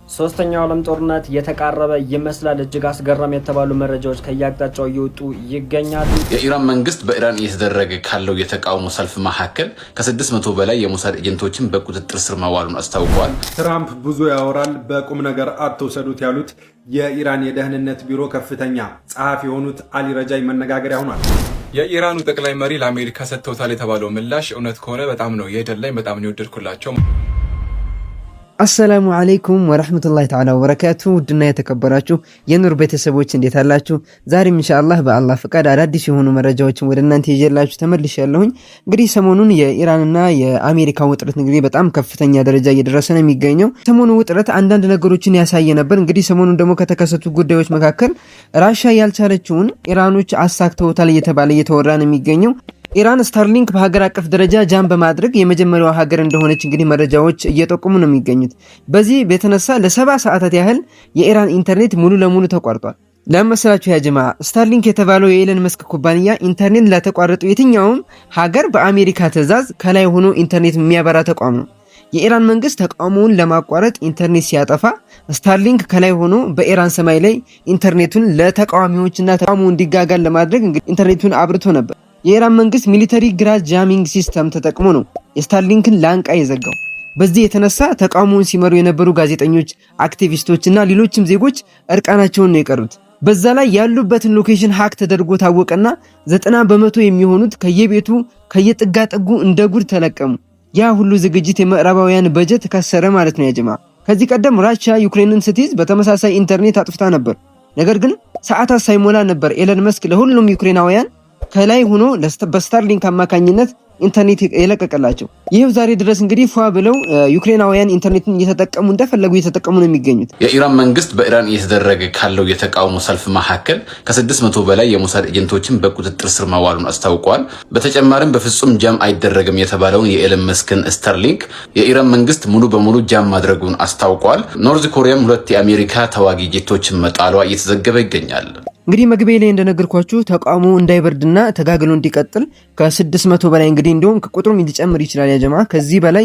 ሶስተኛው ዓለም ጦርነት የተቃረበ ይመስላል። እጅግ አስገራሚ የተባሉ መረጃዎች ከያቅጣጫው እየወጡ ይገኛሉ። የኢራን መንግስት በኢራን እየተደረገ ካለው የተቃውሞ ሰልፍ መካከል ከ600 በላይ የሞሳድ ኤጀንቶችን በቁጥጥር ስር መዋሉን አስታውቀዋል። ትራምፕ ብዙ ያወራል በቁም ነገር አትውሰዱት ያሉት የኢራን የደህንነት ቢሮ ከፍተኛ ጸሐፊ የሆኑት አሊ ረጃይ መነጋገሪያ ሆኗል። የኢራኑ ጠቅላይ መሪ ለአሜሪካ ሰጥተውታል የተባለው ምላሽ እውነት ከሆነ በጣም ነው የደላኝ፣ በጣም ነው የወደድኩላቸው። አሰላሙ አለይኩም ወራህመቱላሂ ተዓላ ወበረካቱ። ውድና የተከበራችሁ የኑር ቤተሰቦች እንዴት አላችሁ? ዛሬም ኢንሻአላህ በአላህ ፍቃድ አዳዲስ የሆኑ መረጃዎችን ወደ እናንተ ይዤላችሁ ተመልሻለሁኝ። እንግዲህ ሰሞኑን የኢራንና የአሜሪካ ውጥረት እንግዲህ በጣም ከፍተኛ ደረጃ እየደረሰ ነው የሚገኘው። ሰሞኑ ውጥረት አንዳንድ ነገሮችን ያሳየ ነበር። እንግዲህ ሰሞኑን ደግሞ ከተከሰቱ ጉዳዮች መካከል ራሽያ ያልቻለችውን ኢራኖች አሳክተውታል እየተባለ እየተወራ ነው የሚገኘው። ኢራን ስታርሊንክ በሀገር አቀፍ ደረጃ ጃም በማድረግ የመጀመሪያው ሀገር እንደሆነች እንግዲህ መረጃዎች እየጠቆሙ ነው የሚገኙት። በዚህ በተነሳ ለ70 ሰዓታት ያህል የኢራን ኢንተርኔት ሙሉ ለሙሉ ተቋርጧል። ለመሰላችሁ ያ ጀማ ስታርሊንክ የተባለው የኤለን መስክ ኩባንያ ኢንተርኔት ለተቋረጡ የትኛውም ሀገር በአሜሪካ ትዕዛዝ ከላይ ሆኖ ኢንተርኔት የሚያበራ ተቋም ነው። የኢራን መንግስት ተቃውሞውን ለማቋረጥ ኢንተርኔት ሲያጠፋ ስታርሊንክ ከላይ ሆኖ በኢራን ሰማይ ላይ ኢንተርኔቱን ለተቃዋሚዎችና ተቃውሞ እንዲጋጋል ለማድረግ እንግዲህ ኢንተርኔቱን አብርቶ ነበር። የኢራን መንግስት ሚሊተሪ ግራስ ጃሚንግ ሲስተም ተጠቅሞ ነው የስታርሊንክን ላንቃ የዘጋው። በዚህ የተነሳ ተቃውሞውን ሲመሩ የነበሩ ጋዜጠኞች፣ አክቲቪስቶችና ሌሎችም ዜጎች እርቃናቸውን ነው የቀሩት። በዛ ላይ ያሉበትን ሎኬሽን ሃክ ተደርጎ ታወቀና 90% የሚሆኑት ከየቤቱ ከየጥጋጥጉ እንደ ጉድ ተለቀሙ። ያ ሁሉ ዝግጅት የምዕራባውያን በጀት ከሰረ ማለት ነው ያጀማ። ከዚህ ቀደም ራሽያ ዩክሬንን ስትይዝ በተመሳሳይ ኢንተርኔት አጥፍታ ነበር። ነገር ግን ሰዓታት ሳይሞላ ነበር ኤለን መስክ ለሁሉም ዩክሬናውያን ከላይ ሆኖ በስታርሊንክ አማካኝነት ኢንተርኔት የለቀቀላቸው። ይሄው ዛሬ ድረስ እንግዲህ ፏ ብለው ዩክሬናውያን ኢንተርኔትን እየተጠቀሙ እንደፈለጉ እየተጠቀሙ ነው የሚገኙት። የኢራን መንግስት በኢራን እየተደረገ ካለው የተቃውሞ ሰልፍ መካከል ከ600 በላይ የሞሳድ ኤጀንቶችን በቁጥጥር ስር መዋሉን አስታውቀዋል። በተጨማሪም በፍጹም ጃም አይደረግም የተባለውን የኤለን መስክን ስታርሊንክ የኢራን መንግስት ሙሉ በሙሉ ጃም ማድረጉን አስታውቀዋል። ኖርዝ ኮሪያም 2 የአሜሪካ ተዋጊ ጄቶችን መጣሏ እየተዘገበ ይገኛል። እንግዲህ መግቢያ ላይ እንደነገርኳችሁ ተቃውሞ እንዳይበርድና ተጋግሎ እንዲቀጥል ከ600 በላይ እንግዲህ እንደውም ቁጥሩም ሊጨምር ይችላል ያጀማ። ከዚህ በላይ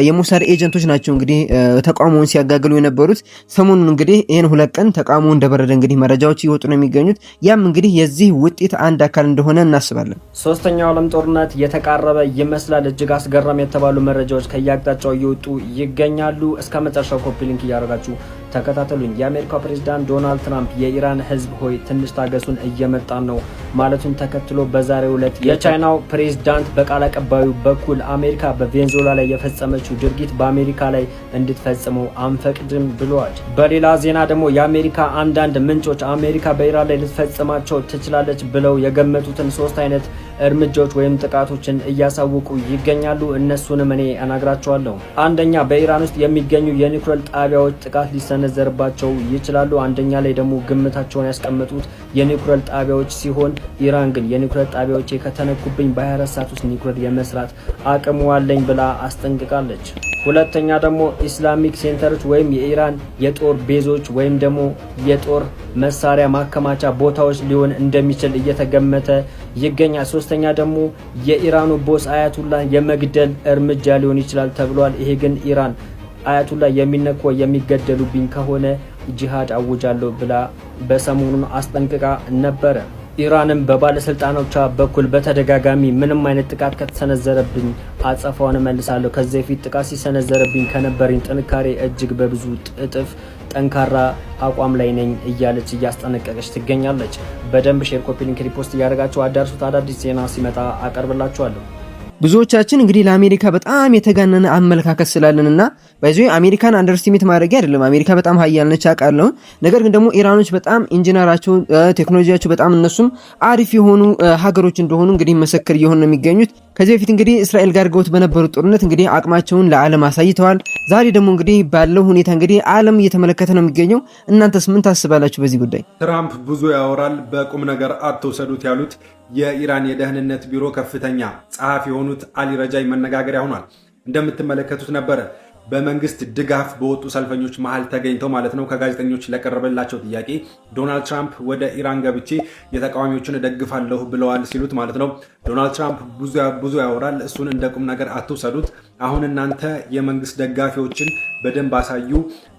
የሞሳድ ኤጀንቶች ናቸው እንግዲህ ተቃውሞውን ሲያጋግሉ የነበሩት። ሰሞኑን እንግዲህ ይሄን 2 ቀን ተቃውሞ እንደበረደ እንግዲህ መረጃዎች ይወጡ ነው የሚገኙት። ያም እንግዲህ የዚህ ውጤት አንድ አካል እንደሆነ እናስባለን። ሶስተኛው ዓለም ጦርነት የተቃረበ ይመስላል። እጅግ አስገራሚ የተባሉ መረጃዎች ከያቅጣጫው እየወጡ ይገኛሉ። እስከ መጨረሻው ኮፒ ሊንክ እያደረጋችሁ ተከታተሉኝ። የአሜሪካው ፕሬዝዳንት ዶናልድ ትራምፕ የኢራን ህዝብ ሆይ ትንሽ ታገሱን እየመጣን ነው ማለቱን ተከትሎ በዛሬው ዕለት የቻይናው ፕሬዝዳንት በቃል አቀባዩ በኩል አሜሪካ በቬንዙዌላ ላይ የፈጸመችው ድርጊት በአሜሪካ ላይ እንድትፈጽመው አንፈቅድም ብለዋል። በሌላ ዜና ደግሞ የአሜሪካ አንዳንድ ምንጮች አሜሪካ በኢራን ላይ ልትፈጽማቸው ትችላለች ብለው የገመቱትን 3 አይነት እርምጃዎች ወይም ጥቃቶችን እያሳወቁ ይገኛሉ። እነሱንም እኔ እነግራቸዋለሁ። አንደኛ፣ በኢራን ውስጥ የሚገኙ የኒውክሌር ጣቢያዎች ጥቃት ሊሰነዘርባቸው ይችላሉ። አንደኛ ላይ ደግሞ ግምታቸውን ያስቀመጡት የኒውክሌር ጣቢያዎች ሲሆን ኢራን ግን የኒውክሌር ጣቢያዎች ከተነኩብኝ በ24 ሰዓት ውስጥ ኒውክሌር የመስራት አቅሙ አለኝ ብላ አስጠንቅቃለች። ሁለተኛ ደግሞ ኢስላሚክ ሴንተሮች ወይም የኢራን የጦር ቤዞች ወይም ደግሞ የጦር መሳሪያ ማከማቻ ቦታዎች ሊሆን እንደሚችል እየተገመተ ይገኛል። ሶስተኛ ደግሞ የኢራኑ ቦስ አያቱላ የመግደል እርምጃ ሊሆን ይችላል ተብሏል። ይሄ ግን ኢራን አያቱላ የሚነኩ የሚገደሉብኝ ከሆነ ጂሃድ አውጃለሁ ብላ በሰሞኑን አስጠንቅቃ ነበረ። ኢራንም በባለስልጣኖቿ በኩል በተደጋጋሚ ምንም አይነት ጥቃት ከተሰነዘረብኝ አጸፋውን መልሳለሁ፣ ከዚህ በፊት ጥቃት ሲሰነዘረብኝ ከነበረኝ ጥንካሬ እጅግ በብዙ እጥፍ ጠንካራ አቋም ላይ ነኝ እያለች እያስጠነቀቀች ትገኛለች። በደንብ ሼር፣ ኮፒ ሊንክ፣ ሪፖስት እያደረጋችሁ አዳርሱት። አዳዲስ ዜና ሲመጣ አቀርብላችኋለሁ። ብዙዎቻችን እንግዲህ ለአሜሪካ በጣም የተጋነነ አመለካከት ስላለንና ባይዘው አሜሪካን አንደርስቲሜት ማድረግ አይደለም። አሜሪካ በጣም ሀያል ነች አውቃለሁ። ነገር ግን ደግሞ ኢራኖች በጣም ኢንጂነራቸው ቴክኖሎጂያቸው በጣም እነሱም አሪፍ የሆኑ ሀገሮች እንደሆኑ እንግዲህ መሰከር እየሆኑ ነው የሚገኙት። ከዚህ በፊት እንግዲህ እስራኤል ጋር ገውት በነበሩት ጦርነት እንግዲህ አቅማቸውን ለዓለም አሳይተዋል። ዛሬ ደግሞ እንግዲህ ባለው ሁኔታ እንግዲህ ዓለም እየተመለከተ ነው የሚገኘው። እናንተስ ምን ታስባላችሁ በዚህ ጉዳይ? ትራምፕ ብዙ ያወራል በቁም ነገር አትውሰዱት ያሉት የኢራን የደህንነት ቢሮ ከፍተኛ ጸሐፊ የሆኑት አሊ ረጃይ መነጋገሪያ ሆኗል። እንደምትመለከቱት ነበረ በመንግስት ድጋፍ በወጡ ሰልፈኞች መሃል ተገኝተው ማለት ነው ከጋዜጠኞች ለቀረበላቸው ጥያቄ ዶናልድ ትራምፕ ወደ ኢራን ገብቼ የተቃዋሚዎችን እደግፋለሁ ብለዋል ሲሉት ማለት ነው። ዶናልድ ትራምፕ ብዙ ያወራል፣ እሱን እንደ ቁም ነገር አትውሰዱት። አሁን እናንተ የመንግስት ደጋፊዎችን በደንብ አሳዩ፣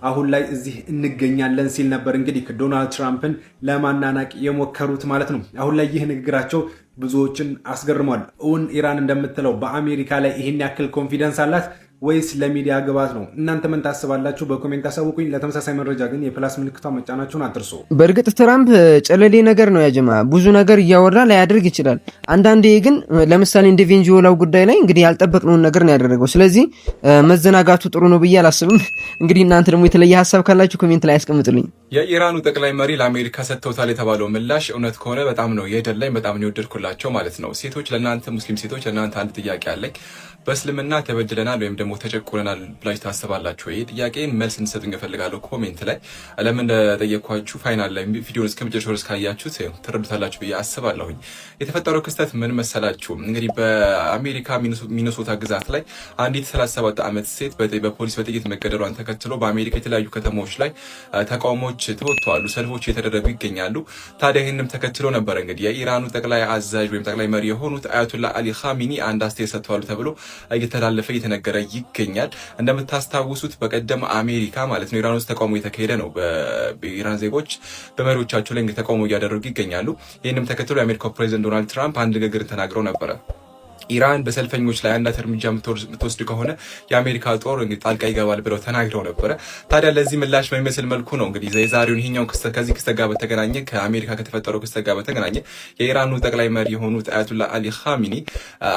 አሁን ላይ እዚህ እንገኛለን ሲል ነበር እንግዲህ ዶናልድ ትራምፕን ለማናናቅ የሞከሩት ማለት ነው። አሁን ላይ ይህ ንግግራቸው ብዙዎችን አስገርሟል። እውን ኢራን እንደምትለው በአሜሪካ ላይ ይህን ያክል ኮንፊደንስ አላት ወይስ ለሚዲያ ግባት ነው? እናንተ ምን ታስባላችሁ? በኮሜንት አሳውቁኝ። ለተመሳሳይ መረጃ ግን የፕላስ ምልክቷ መጫናችሁን አትርሱ። በእርግጥ ትራምፕ ጨለሌ ነገር ነው ያጀማ፣ ብዙ ነገር እያወራ ላያደርግ ይችላል። አንዳንዴ ግን ለምሳሌ እንደ ቬንዙዌላው ጉዳይ ላይ እንግዲህ ያልጠበቅነውን ነገር ነው ያደረገው። ስለዚህ መዘናጋቱ ጥሩ ነው ብዬ አላስብም። እንግዲህ እናንተ ደግሞ የተለየ ሀሳብ ካላችሁ ኮሜንት ላይ ያስቀምጡልኝ። የኢራኑ ጠቅላይ መሪ ለአሜሪካ ሰጥተውታል የተባለው ምላሽ እውነት ከሆነ በጣም ነው የደላኝ፣ በጣም ነው የወደድኩላቸው ማለት ነው። ሴቶች ለእናንተ ሙስሊም ሴቶች ለእናንተ አንድ ጥያቄ አለኝ። በእስልምና ተበድለናል ወይም ደግሞ ተጨቁነናል ብላችሁ ታስባላችሁ? ይሄ ጥያቄ መልስ እንድሰጡኝ እፈልጋለሁ ኮሜንት ላይ። ለምን እንደጠየኳችሁ ፋይናል ላይ ቪዲዮን እስከ መጨረሻው ድረስ ካያችሁት ትረዱታላችሁ ብዬ አስባለሁኝ። የተፈጠረው ክስተት ምን መሰላችሁ? እንግዲህ በአሜሪካ ሚኒሶታ ግዛት ላይ አንዲት 37 ዓመት ሴት በፖሊስ በጥይት መገደሏን ተከትሎ በአሜሪካ የተለያዩ ከተሞች ላይ ተቃውሞዎች ተወጥተዋል፣ ሰልፎች እየተደረጉ ይገኛሉ። ታዲያ ይህንም ተከትሎ ነበር እንግዲህ የኢራኑ ጠቅላይ አዛዥ ወይም ጠቅላይ መሪ የሆኑት አያቱላ አሊ ኻሜኒ አንድ አስተያየት ሰጥተዋል ተብሎ እየተላለፈ እየተነገረ ይገኛል። እንደምታስታውሱት በቀደም አሜሪካ ማለት ነው ኢራን ውስጥ ተቃውሞ እየተካሄደ ነው። በኢራን ዜጎች በመሪዎቻቸው ላይ ተቃውሞ እያደረጉ ይገኛሉ። ይህንም ተከትሎ የአሜሪካው ፕሬዚደንት ዶናልድ ትራምፕ አንድ ንግግር ተናግረው ነበረ። ኢራን በሰልፈኞች ላይ አንዳች እርምጃ የምትወስድ ከሆነ የአሜሪካ ጦር እንግዲህ ጣልቃ ይገባል ብለው ተናግረው ነበረ። ታዲያ ለዚህ ምላሽ በሚመስል መልኩ ነው እንግዲህ የዛሬውን ይሄኛው ክስተት ከዚህ ክስተት ጋር በተገናኘ ከአሜሪካ ከተፈጠረው ክስተት ጋር በተገናኘ የኢራኑ ጠቅላይ መሪ የሆኑት አያቱላ አሊ ኻሜኒ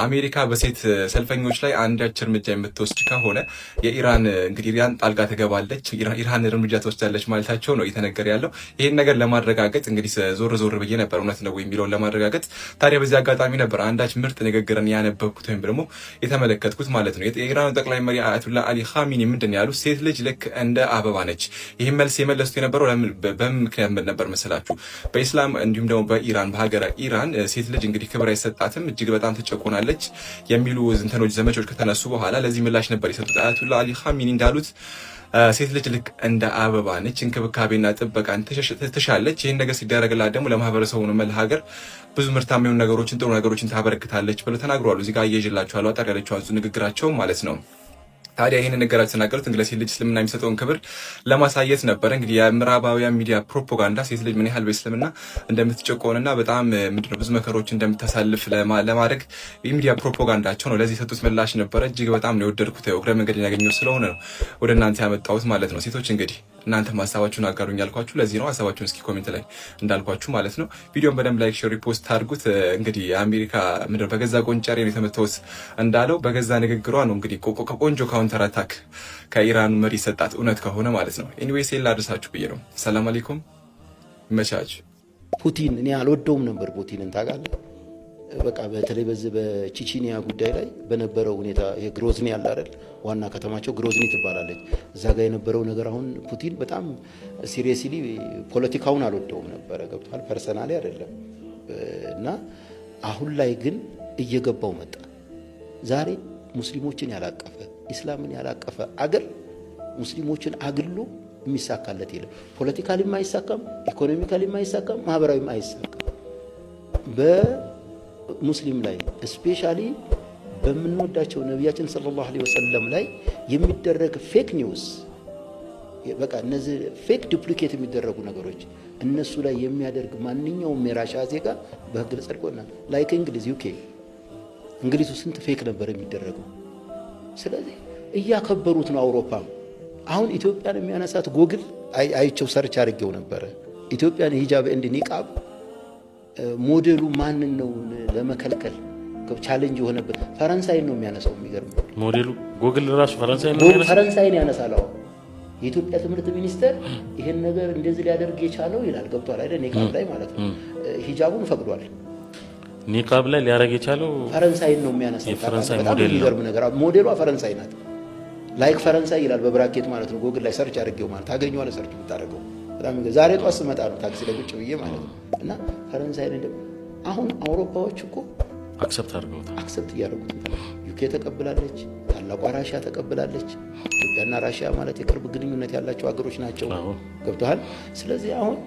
አሜሪካ በሴት ሰልፈኞች ላይ አንዳች እርምጃ የምትወስድ ከሆነ የኢራን እንግዲህ ኢራን ጣልቃ ትገባለች፣ ኢራን እርምጃ ትወስዳለች ማለታቸው ነው እየተነገረ ያለው። ይሄን ነገር ለማረጋገጥ እንግዲህ ዞር ብዬ ነበር እውነት ነው የሚለውን ለማረጋገጥ። ታዲያ በዚህ አጋጣሚ ነበር አንዳች ምርጥ ንግግርን ያነበብኩት ወይም ደግሞ የተመለከትኩት ማለት ነው። የኢራኑ ጠቅላይ መሪ አያቱላ አሊ ኻሜኒ ምንድን ያሉት? ሴት ልጅ ልክ እንደ አበባ ነች። ይህም መልስ የመለሱት የነበረው በምን ምክንያት ነበር መሰላችሁ? በኢስላም እንዲሁም ደግሞ በኢራን በሀገረ ኢራን ሴት ልጅ እንግዲህ ክብር አይሰጣትም፣ እጅግ በጣም ትጨቆናለች የሚሉ ዝንተኖች ዘመቾች ከተነሱ በኋላ ለዚህ ምላሽ ነበር የሰጡት። አያቱላ አሊ ኻሜኒ እንዳሉት ሴት ልጅ ልክ እንደ አበባ ነች፣ እንክብካቤና ጥበቃን ትሻለች። ይህን ነገር ሲደረግላት ደግሞ ለማህበረሰቡ ነው ለሀገር ብዙ ምርታማ የሆኑ ነገሮችን ጥሩ ነገሮችን ታበረክታለች ብለው ተናግረዋል። እዚህ ጋር እየይዤላችኋለሁ አጠር ያለችው ንግግራቸው ማለት ነው። ታዲያ ይህን ነገር የተናገሩት እንግዲህ ሴት ልጅ እስልምና የሚሰጠውን ክብር ለማሳየት ነበር። እንግዲህ የምዕራባውያን ሚዲያ ፕሮፓጋንዳ ሴት ልጅ ምን ያህል በእስልምና እንደምትጨቆንና በጣም ምንድነው ብዙ መከሮች እንደምታሳልፍ ለማድረግ የሚዲያ ፕሮፓጋንዳቸው ነው። ለዚህ የሰጡት ምላሽ ነበረ። እጅግ በጣም ነው የወደድኩት። እግረ መንገድ ያገኘው ስለሆነ ነው ወደ እናንተ ያመጣሁት ማለት ነው። ሴቶች እንግዲህ እናንተ ሀሳባችሁን አጋሩኝ ያልኳችሁ ለዚህ ነው። ሀሳባችሁን እስኪ ኮሜንት ላይ እንዳልኳችሁ ማለት ነው። ቪዲዮን በደንብ ላይክ፣ ሼር፣ ሪፖስት አድርጉት። እንግዲህ የአሜሪካ ምድር በገዛ ቆንጫሬ ነው የተመታሁት እንዳለው በገዛ ንግግሯ ነው እንግዲህ ቆንጆ ካውንተር አታክ ከኢራኑ መሪ ሰጣት እውነት ከሆነ ማለት ነው። ኤኒዌይስ ላድርሳችሁ ብዬ ነው። ሰላም አለይኩም መቻች ፑቲን እኔ አልወደውም ነበር ፑቲንን ታውቃለህ። በቃ በተለይ በዚህ በቺቺኒያ ጉዳይ ላይ በነበረው ሁኔታ የግሮዝኒ ያለ አይደል ዋና ከተማቸው ግሮዝኒ ትባላለች። እዛ ጋር የነበረው ነገር አሁን ፑቲን በጣም ሲሪየስሊ ፖለቲካውን አልወደውም ነበረ። ገብቷል። ፐርሰናሊ አይደለም እና አሁን ላይ ግን እየገባው መጣ። ዛሬ ሙስሊሞችን ያላቀፈ ኢስላምን ያላቀፈ አገር ሙስሊሞችን አግሎ የሚሳካለት የለም። ፖለቲካሊም አይሳካም፣ ኢኮኖሚካሊም አይሳካም፣ ማህበራዊም አይሳካም። በሙስሊም ላይ ስፔሻሊ በምንወዳቸው ነቢያችን ሰለላሁ ዐለይሂ ወሰለም ላይ የሚደረግ ፌክ ኒውስ በቃ እነዚህ ፌክ ዱፕሊኬት የሚደረጉ ነገሮች እነሱ ላይ የሚያደርግ ማንኛውም የራሻ ዜጋ በህግ ጸድቆና ላይክ እንግሊዝ ዩኬ እንግሊዝ ስንት ፌክ ነበር የሚደረገው። ስለዚህ እያከበሩት ነው። አውሮፓም አሁን ኢትዮጵያን የሚያነሳት ጎግል አይቸው ሰርች አድርጌው ነበረ። ኢትዮጵያን ሂጃብ እንድ ኒቃብ ሞዴሉ ማንን ነው ለመከልከል ቻሌንጅ የሆነበት ፈረንሳይ ነው የሚያነሳው። የሚገርም ሞዴሉ ጎግል ራሱ ፈረንሳይን ያነሳል። የኢትዮጵያ ትምህርት ሚኒስቴር ይሄን ነገር እንደዚህ ሊያደርግ የቻለው ይላል። ገብቷል አይደል? ኒቃብ ላይ ማለት ነው። ሂጃቡን ፈቅዷል። ኒቃብ ላይ ሊያደርግ የቻለው ፈረንሳይን ነው የሚያነሳው። የፈረንሳይ ሞዴል ነው ነገር ሞዴሏ ፈረንሳይ ናት። ላይክ ፈረንሳይ ይላል በብራኬት ማለት ነው። ጎግል ላይ ሰርች አድርጌው ማለት ታገኘዋለህ። ሰርች ብታደርገው በጣም ዛሬ ጧት ስመጣ ነው ታክሲ ላይ ቁጭ ብዬ ማለት ነው። እና ፈረንሳይን እንደ አሁን አውሮፓዎች እኮ አክሰፕት አድርገውታል። አክሰፕት እያደረጉት ዩኬ ተቀብላለች። ታላቋ ራሽያ ተቀብላለች። ኢትዮጵያና ራሽያ ማለት የቅርብ ግንኙነት ያላቸው ሀገሮች ናቸው። ገብተዋል። ስለዚህ አሁን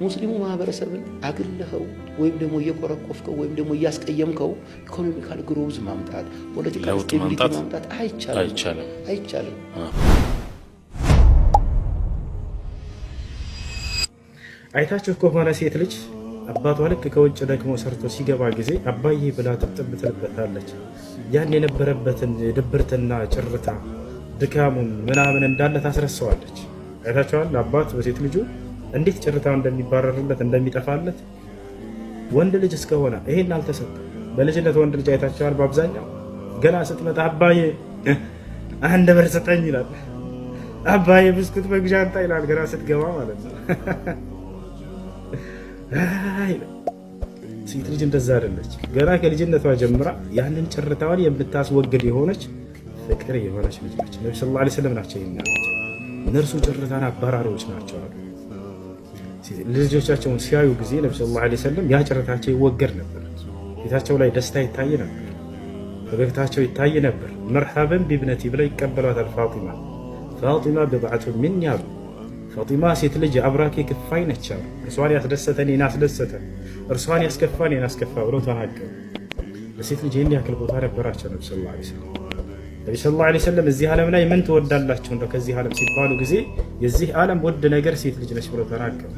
ሙስሊሙ ማህበረሰብን አግልኸው ወይም ደግሞ እየቆረቆፍከው ወይም ደግሞ እያስቀየምከው ኢኮኖሚካል ግሮዝ ማምጣት፣ ፖለቲካል ስቴቢሊቲ ማምጣት አይቻልም። አይታችሁ ከሆነ ሴት ልጅ አባቷ ልክ ከውጭ ደግሞ ሰርቶ ሲገባ ጊዜ አባዬ ብላ ጥብጥብ ትልበታለች። ያን የነበረበትን ድብርትና ጭርታ ድካሙን ምናምን እንዳለ ታስረሳዋለች። አይታችኋል አባት በሴት ልጁ እንዴት ጭርታው እንደሚባረርለት እንደሚጠፋለት። ወንድ ልጅ እስከሆነ ይሄን አልተሰጠም። በልጅነት ወንድ ልጅ አይታችኋል። በአብዛኛው ገና ስትመጣ አባዬ አንድ ብር ስጠኝ ይላል። አባዬ ብስኩት መግዣ አንጣ ይላል። ገና ስትገባ ማለት ነው። ሴት ልጅ እንደዛ አይደለች። ገና ከልጅነቷ ጀምራ ያንን ጭርታዋን የምታስወግድ የሆነች ፍቅር የሆነች ልጅ ነች። ነብዩ ሰለላሁ ዐለይሂ ወሰለም ናቸው የሚያሉት። እነርሱ ጭርታን አባራሪዎች ናቸው አሉ። ልጆቻቸውን ሲያዩ ጊዜ ነብዩ ሰለላሁ ዐለይሂ ወሰለም ያ ጭርታቸው ይወገድ ነበር። ፊታቸው ላይ ደስታ ይታይ ነበር፣ ፈገግታቸው ይታይ ነበር። መርሐበን ቢብነቲ ብለው ይቀበሏታል። ፋጢማ ቢድዐቱን ሚኒ አሉ። ፋጢማ ሴት ልጅ አብራኬ ክፋይ ነች አሉ። እርሷን ያስደሰተ እኔን አስደሰተ፣ እርሷን ያስከፋ እኔን አስከፋ ብለው ተናገሩ። ለሴት ልጅ ይህን ያክል ቦታ ነበራቸው ነብዩ ሰለላሁ ዐለይሂ ወሰለም። ነብዩ ሰለላሁ ዐለይሂ ወሰለም እዚህ ዓለም ላይ ምን ትወዳላችሁ እንደው ከዚህ ዓለም ሲባሉ ጊዜ የዚህ ዓለም ውድ ነገር ሴት ልጅ ነች ብለው ተናገሩ።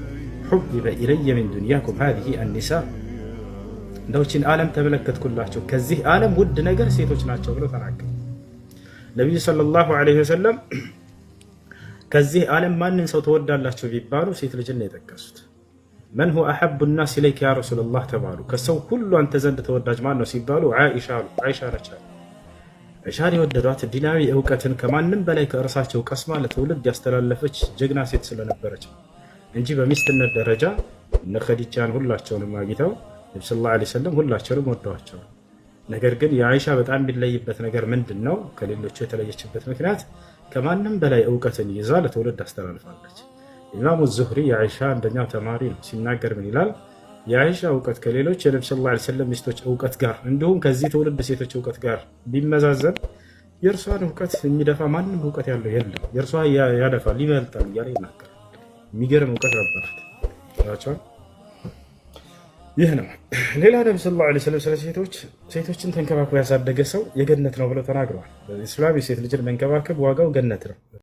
ሑቢበ ኢለየ ሚን ዱንያኩም ሃዚሂ አኒሳ፣ እንደውችን ዓለም ተመለከትኩላቸው ከዚህ ዓለም ውድ ነገር ሴቶች ናቸው ብለው ተናገሩ። ነብዩ ሰለላሁ ዐለይሂ ወሰለም ከዚህ ዓለም ማንን ሰው ትወዳላችሁ ቢባሉ ሴት ልጅን ነው የጠቀሱት። መን ሁወ አሐቡ ናስ ኢለይከ ያ ረሱለላህ ተባሉ። ከሰው ሁሉ አንተ ዘንድ ተወዳጅ ማን ነው ሲባሉ አይሻ አሉ። አይሻ ነች። አይሻን የወደዷት ዲናዊ እውቀትን ከማንም በላይ ከእርሳቸው ቀስማ ለትውልድ ያስተላለፈች ጀግና ሴት ስለነበረች እንጂ በሚስትነት ደረጃ እነ ኸዲጃን ሁላቸውንም አግኝተው ነብዩ ሰለላሁ ዐለይሂ ወሰለም ሁላቸውንም ወደዋቸዋል። ነገር ግን የአይሻ በጣም የሚለይበት ነገር ምንድን ነው? ከሌሎቹ የተለየችበት ምክንያት ከማንም በላይ እውቀትን ይዛ ለትውልድ አስተላልፋለች። ኢማሙ ዙህሪ የአይሻ አንደኛው ተማሪ ነው። ሲናገር ምን ይላል? የአይሻ እውቀት ከሌሎች የነብዩ ሰለላሁ ዐለይሂ ወሰለም ሚስቶች እውቀት ጋር እንዲሁም ከዚህ ትውልድ ሴቶች እውቀት ጋር ቢመዛዘን የእርሷን እውቀት የሚደፋ ማንም እውቀት ያለው የለም፣ የእርሷ ያደፋል ይበልጣል እያለ ይናገራል። የሚገርም እውቀት ነበራት። ይህ ነው። ሌላ ነብዩ ሰለላሁ ዐለይሂ ወሰለም ስለ ሴቶችን ተንከባክቦ ያሳደገ ሰው የገነት ነው ብለው ተናግረዋል። በኢስላም የሴት ልጅን መንከባከብ ዋጋው ገነት ነው።